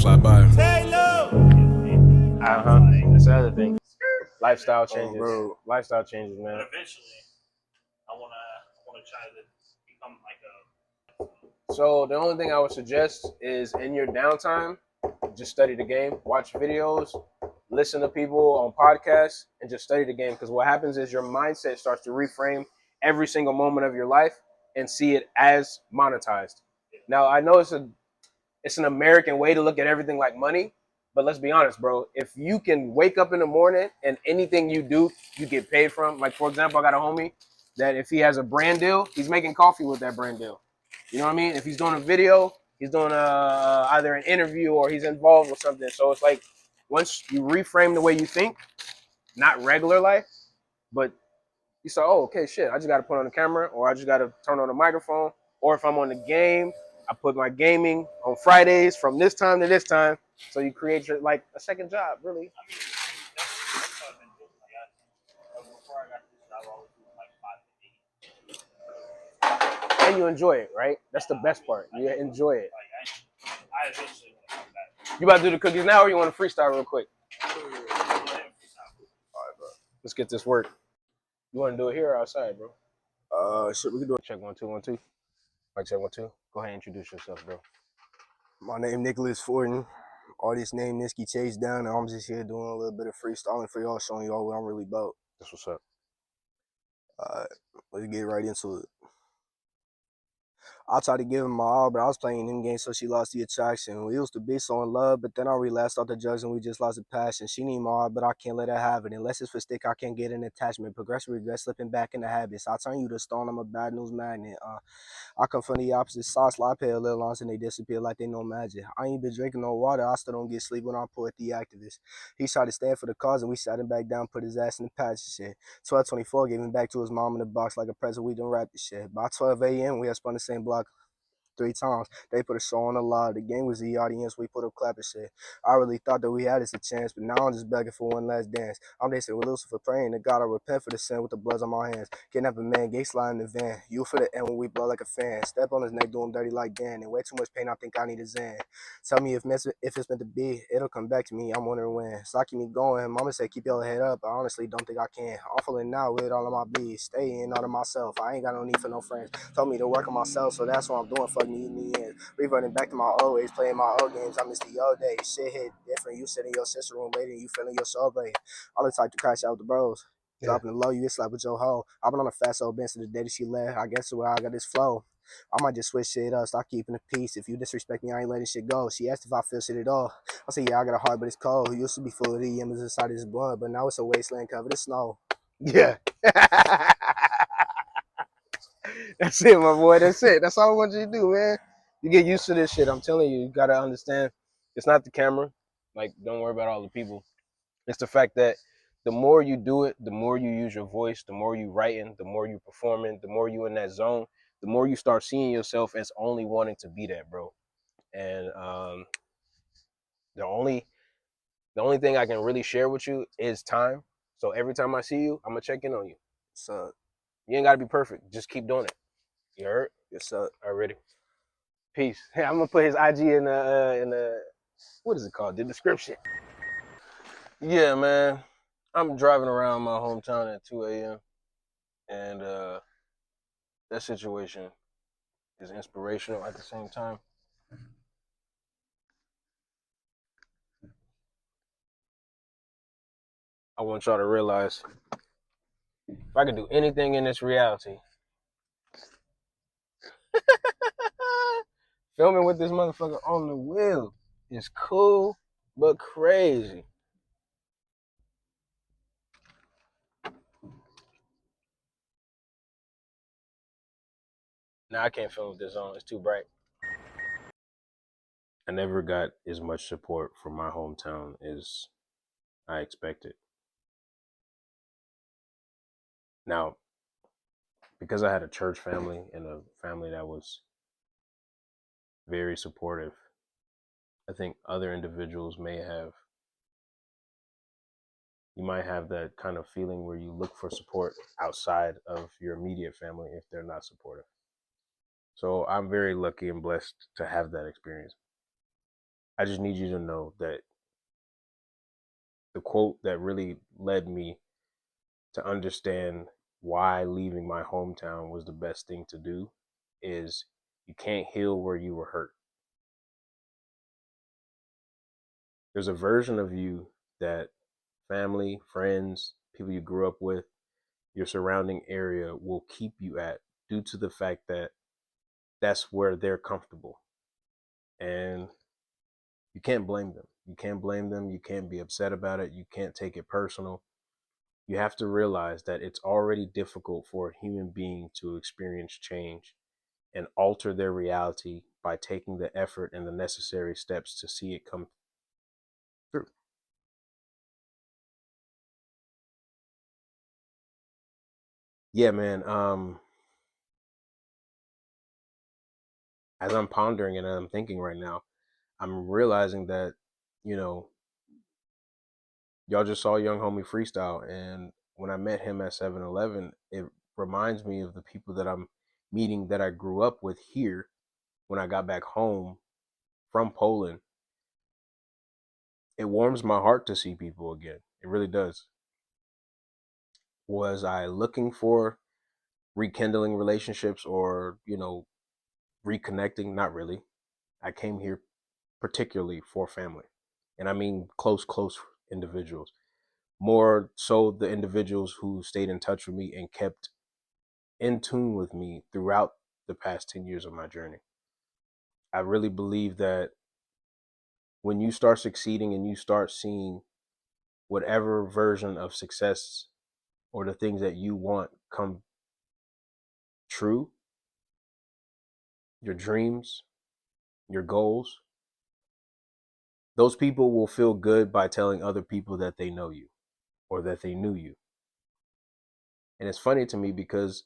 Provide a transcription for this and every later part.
fly by. That's the other thing. Lifestyle changes. Bro. Lifestyle changes, man. But eventually, I wanna try to become like a. So the only thing I would suggest is in your downtime, just study the game, watch videos, listen to people on podcasts, and just study the game. Because what happens is your mindset starts to reframe every single moment of your life and see it as monetized. Now I know it's an American way to look at everything like money, but let's be honest, bro. If you can wake up in the morning and anything you do, you get paid from. Like for example, I got a homie that if he has a brand deal, he's making coffee with that brand deal. You know what I mean? If he's doing a video, he's doing either an interview or he's involved with something. So it's like once you reframe the way you think, not regular life, but you say, oh, okay, shit, I just got to put on the camera or I just got to turn on the microphone. Or if I'm on the game, I put my gaming on Fridays from this time to this time. So you create your like a second job, really. I mean, that's what I've been doing. Like before I got this job, I was doing like 5 to 8. And you enjoy it, right? That's the best part. You enjoy it. Like I eventually want to come back. You about to do the cookies now or you want to freestyle real quick? All right, bro. Let's get this work. You want to do it here or outside, bro? Shit, we can do it. Check 1 2 1 2. Mic check 1 2. Go ahead and introduce yourself, bro. My name Nicholas Fortin. Artist name Niski Chase Down, and I'm just here doing a little bit of freestyling for y'all, showing y'all what I'm really about. That's what's up. Let's get right into it. I tried to give him my all, but I was playing them games, so she lost the attraction. We used to be so in love, but then I relapsed off the drugs and we just lost the passion. She need my all, but I can't let her have it. Unless it's for stick, I can't get an attachment. Progressive regret, slipping back into habits. I turn you to stone, I'm a bad news magnet. I come from the opposite side, slide pale little lines and they disappear like they know magic. I ain't been drinking no water, I still don't get sleep when I pour at the activist. He tried to stand for the cause and we sat him back down, put his ass in the patch and shit. 12:24 gave him back to his mom in the box like a present, we done wrapped the shit. By 12 a.m. we had spun the same block 3 times. They put a show on a lot. The game was the audience. We put up clapping shit. I really thought that we had us a chance, but now I'm just begging for one last dance. I'm dancing with Lucifer, praying to God I repent for the sin with the bloods on my hands. Kidnap a man, gay slide in the van. You for the end when we blow like a fan. Step on his neck, do him dirty like Dan. And way too much pain, I think I need a Zan. Tell me if it's meant to be, it'll come back to me. I'm wondering when. So I keep me going. Mama said keep your head up. I honestly don't think I can. I'm feeling now with all of my bees. Stay in all of myself. I ain't got no need for no friends. Told me to work on myself, so that's what I'm doing. Fuck me in the end. Reverting back to my old ways, playing my old games. I miss the old days. Shit hit different. You sit in your sister room waiting, you feeling your soul break. I'm the type to crash out with the bros. Dropping the low, you get slapped with your hoe. I've been on a fast old bench to the day that she left. I guess where I got this flow. I might just switch shit up, stop keeping the peace. If you disrespect me, I ain't letting shit go. She asked if I feel shit at all. I said, yeah, I got a heart, but it's cold. It used to be full of the embers inside this blood, but now it's a wasteland covered in snow. Yeah. That's it, my boy. That's it. That's all I want you to do, man. You get used to this shit. I'm telling you, you gotta understand. It's not the camera. Like, don't worry about all the people. It's the fact that the more you do it, the more you use your voice, the more you writing, the more you performing, the more you in that zone, the more you start seeing yourself as only wanting to be that, bro. And the only thing I can really share with you is time. So every time I see you, I'm gonna check in on you. So, You ain't gotta be perfect. Just keep doing it. You heard? yes, sir. Already. Peace. Hey, I'm gonna put his IG in the what is it called? The description. Yeah, man. I'm driving around my hometown at 2 a.m. and that situation is inspirational at the same time. I want y'all to realize if I could do anything in this reality, filming with this motherfucker on the wheel is cool but crazy. Now I can't film with this on, it's too bright. I never got as much support from my hometown as I expected. Now, because I had a church family and a family that was very supportive, I think other individuals you might have that kind of feeling where you look for support outside of your immediate family if they're not supportive. So I'm very lucky and blessed to have that experience. I just need you to know that the quote that really led me to understand why leaving my hometown was the best thing to do is you can't heal where you were hurt. There's a version of you that family, friends, people you grew up with, your surrounding area will keep you at due to the fact that that's where they're comfortable. And you can't blame them. You can't blame them. You can't be upset about it. You can't take it personal. You have to realize that it's already difficult for a human being to experience change and alter their reality by taking the effort and the necessary steps to see it come through. Yeah, man. As I'm pondering and I'm thinking right now, I'm realizing that, you know, y'all just saw young homie freestyle, and when I met him at 7-Eleven, it reminds me of the people that I'm meeting that I grew up with here when I got back home from Poland. It warms my heart to see people again. It really does. Was I looking for rekindling relationships or, reconnecting? Not really. I came here particularly for family. And I mean close individuals. More so the individuals who stayed in touch with me and kept in tune with me throughout the past 10 years of my journey. I really believe that when you start succeeding and you start seeing whatever version of success or the things that you want come true, your dreams, your goals, those people will feel good by telling other people that they know you or that they knew you. And it's funny to me because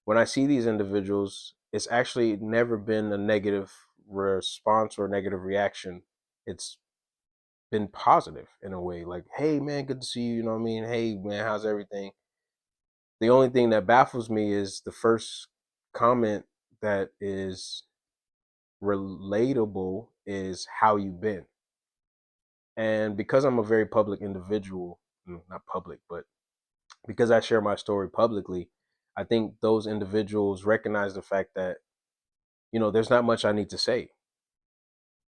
when I see these individuals, it's actually never been a negative response or negative reaction. It's been positive in a way. Like, hey man, good to see you. You know what I mean? Hey man, how's everything? The only thing that baffles me is the first comment that is relatable is how you been. And because I'm a very public individual, not public, but because I share my story publicly, I think those individuals recognize the fact that, there's not much I need to say.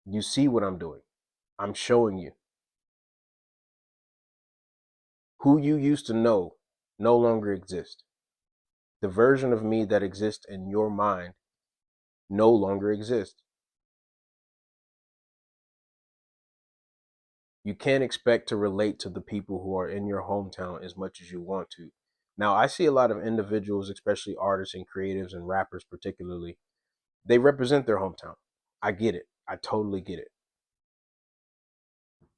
You see what I'm doing. I'm showing you. Who you used to know no longer exists. The version of me that exists in your mind no longer exists. You can't expect to relate to the people who are in your hometown as much as you want to. Now, I see a lot of individuals, especially artists and creatives and rappers particularly, they represent their hometown. I get it. I totally get it.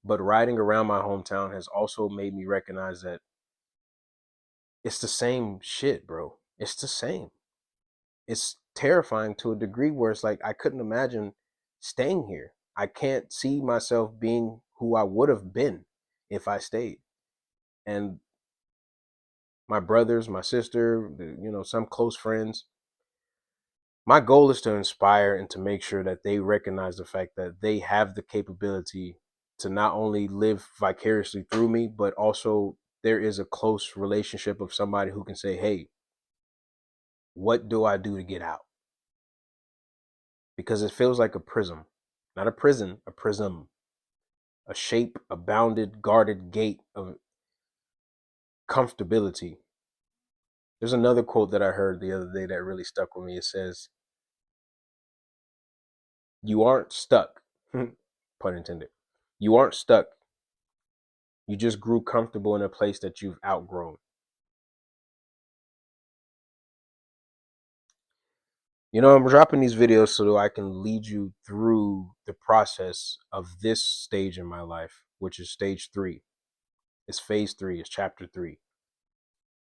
But riding around my hometown has also made me recognize that it's the same shit, bro. It's the same. It's terrifying to a degree where it's like I couldn't imagine staying here. I can't see myself being who I would have been if I stayed. And my brothers, my sister, some close friends, my goal is to inspire and to make sure that they recognize the fact that they have the capability to not only live vicariously through me, but also there is a close relationship of somebody who can say, hey, what do I do to get out? Because it feels like a prism, not a prison, a prism, a shape, a bounded, guarded gate of comfortability. There's another quote that I heard the other day that really stuck with me. It says, you aren't stuck, pun intended. You aren't stuck. You just grew comfortable in a place that you've outgrown. I'm dropping these videos so that I can lead you through the process of this stage in my life, which is stage 3. It's phase 3, it's chapter 3.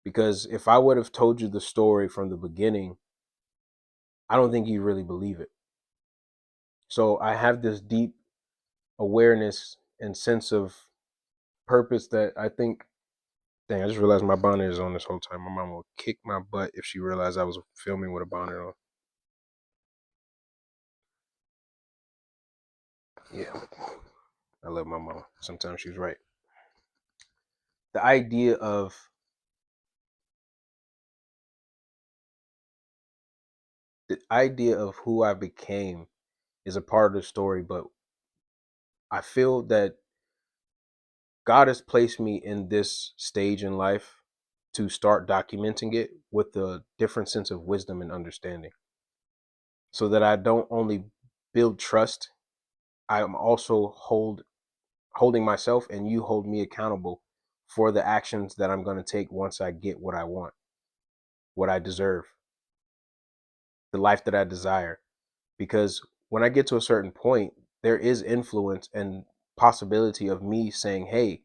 Because if I would have told you the story from the beginning, I don't think you really believe it. So I have this deep awareness and sense of purpose that I think, dang, I just realized my bonnet is on this whole time. My mom will kick my butt if she realized I was filming with a bonnet on. Yeah, I love my mom. Sometimes she's right. The idea of who I became is a part of the story, but I feel that God has placed me in this stage in life to start documenting it with a different sense of wisdom and understanding, so that I don't only build trust, I am also holding myself and you hold me accountable for the actions that I'm going to take once I get what I want, what I deserve, the life that I desire. Because when I get to a certain point, there is influence and possibility of me saying, hey,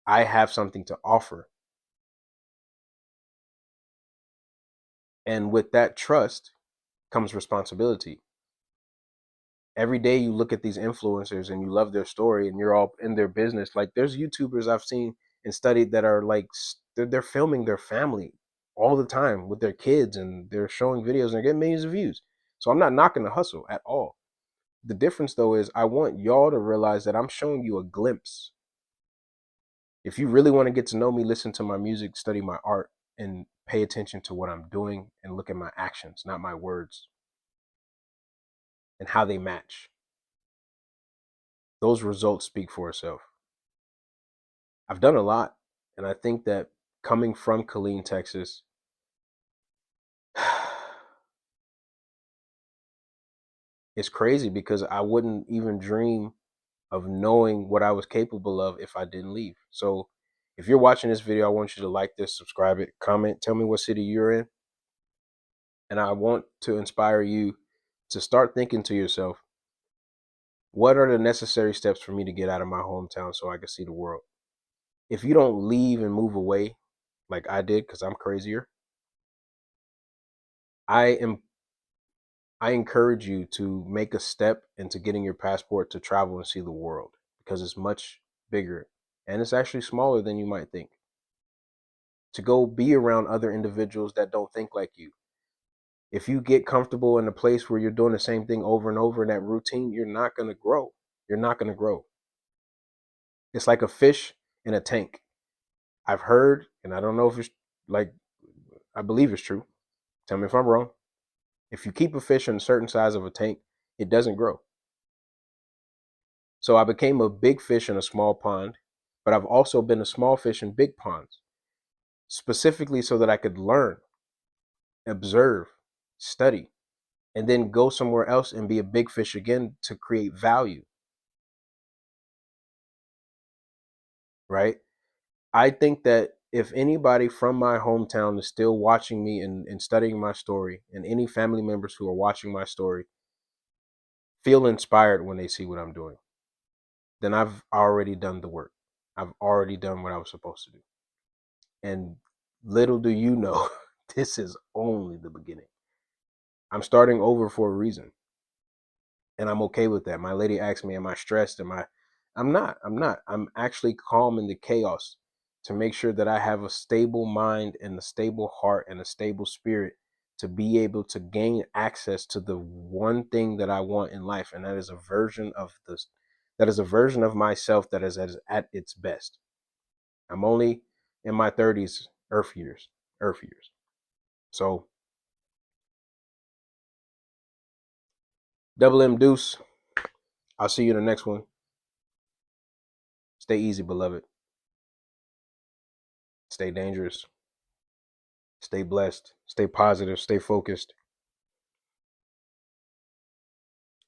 I have something to offer. And with that trust comes responsibility. Every day you look at these influencers and you love their story and you're all in their business. Like there's YouTubers I've seen and studied that are like, they're filming their family all the time with their kids and they're showing videos and they're getting millions of views. So I'm not knocking the hustle at all. The difference though is I want y'all to realize that I'm showing you a glimpse. If you really want to get to know me, listen to my music, study my art, and pay attention to what I'm doing and look at my actions, not my words, and how they match. Those results speak for itself. I've done a lot, and I think that coming from Killeen, Texas, it's crazy because I wouldn't even dream of knowing what I was capable of if I didn't leave. So if you're watching this video, I want you to like this, subscribe it, comment, tell me what city you're in. And I want to inspire you to start thinking to yourself, what are the necessary steps for me to get out of my hometown so I can see the world? If you don't leave and move away like I did, because I'm crazier, I am I encourage you to make a step into getting your passport to travel and see the world, because it's much bigger and it's actually smaller than you might think. To go be around other individuals that don't think like you. If you get comfortable in a place where you're doing the same thing over and over in that routine, you're not going to grow. You're not going to grow. It's like a fish in a tank. I've heard, and I don't know if it's like, I believe it's true. Tell me if I'm wrong. If you keep a fish in a certain size of a tank, it doesn't grow. So I became a big fish in a small pond, but I've also been a small fish in big ponds, specifically so that I could learn, observe, study, and then go somewhere else and be a big fish again to create value, right? I think that if anybody from my hometown is still watching me and studying my story, and any family members who are watching my story feel inspired when they see what I'm doing, then I've already done the work. I've already done what I was supposed to do. And little do you know, this is only the beginning. I'm starting over for a reason. And I'm okay with that. My lady asked me, am I stressed? I'm not. I'm not. I'm actually calm in the chaos to make sure that I have a stable mind and a stable heart and a stable spirit to be able to gain access to the one thing that I want in life. And that is a version of myself that is at its best. I'm only in my 30s, Earth years. Earth years. So Double M Deuce. I'll see you in the next one. Stay easy, beloved. Stay dangerous. Stay blessed. Stay positive. Stay focused.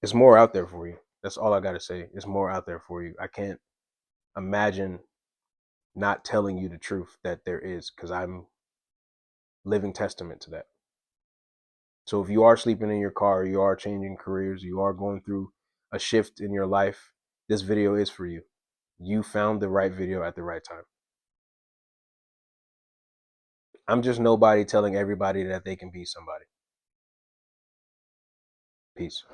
It's more out there for you. That's all I got to say. It's more out there for you. I can't imagine not telling you the truth that there is, because I'm living testament to that. So if you are sleeping in your car, you are changing careers, you are going through a shift in your life, this video is for you. You found the right video at the right time. I'm just nobody telling everybody that they can be somebody. Peace.